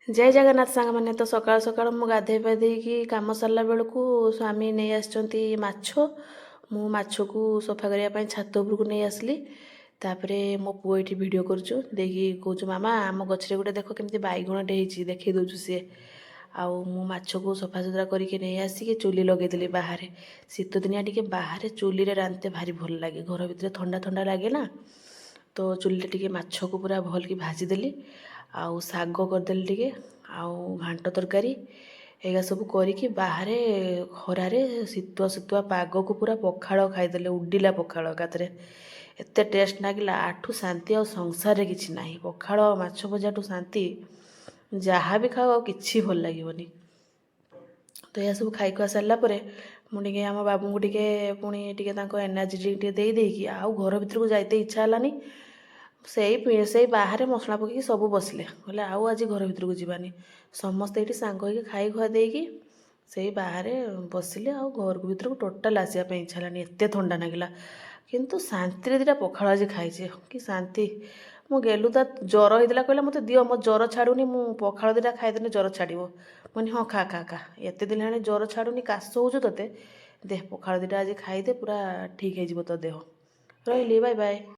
जय जगन्नाथ सांग मैंने तो सकाल सकाल मु गाधे पाधेकी काम सारा बेलू स्वामी नहीं आसचंती माछ मु माछ को सफा करने छात उपरक नहीं आसली तापर मो पुओ ये भिड कर कौच मामा आम गचरे गोटे देख केमती बैगुणटे हो देखी दूँ सी आउ मु माछ को सफा सुतरा करके नहीं आसिक चुली लगेदेली बाहर शीत दिनिया टी बाहर चुली रांधते भारी भल लगे घर भितर ठंडा ठंडा लगे ना तो चुली टे माछ को पूरा भल कि भाजीदेली आउ शाग करदेली टिके आउ घांट तरकारी एगा सब करिकी बाहर खरारे शीतुआ शीतुआ पाग को पूरा पखाड़ खाईदेले उड्डिला पखाड़ एकाथरे एते टेस्ट लगिला आठू शांति आ संसार किछि नाही पखाड़ माछ भजाठू शांति जहाँ भी खाओ किछि भल लागिवनी। तो यह सब खाई खुआ सारा मुझे आम बाबू को टिके पुणी टिके एनर्जी ड्रिंक टे दे देकी आउ घर भीतर को जाते इच्छा हलानी से बाहर मसला पकई सब बसले कहले आउ आज घर भीतर को जीवानी समस्ते ये सांग होगी खाई खुआ देकी से बाहर बसिले आउ घर भीतर को टोटाल आसापी इच्छा हलानी एत थंडा लगिला किंतु शांति दीटा पखाड़ आज खाई कि शांति मो गेलु तो ज्वर होता कहला मत दियो मो ज्वर छाड़ूनी मु पखाड़ दीटा खाईदेने ज्वर छाड़ो मुझे हाँ खा खा खा एत दिन है ज्वर छाड़ूनी काश हो ते दे पखाड़ दीटा आज खाईदे पूरा ठीक हो तो देह रही बाय बाय।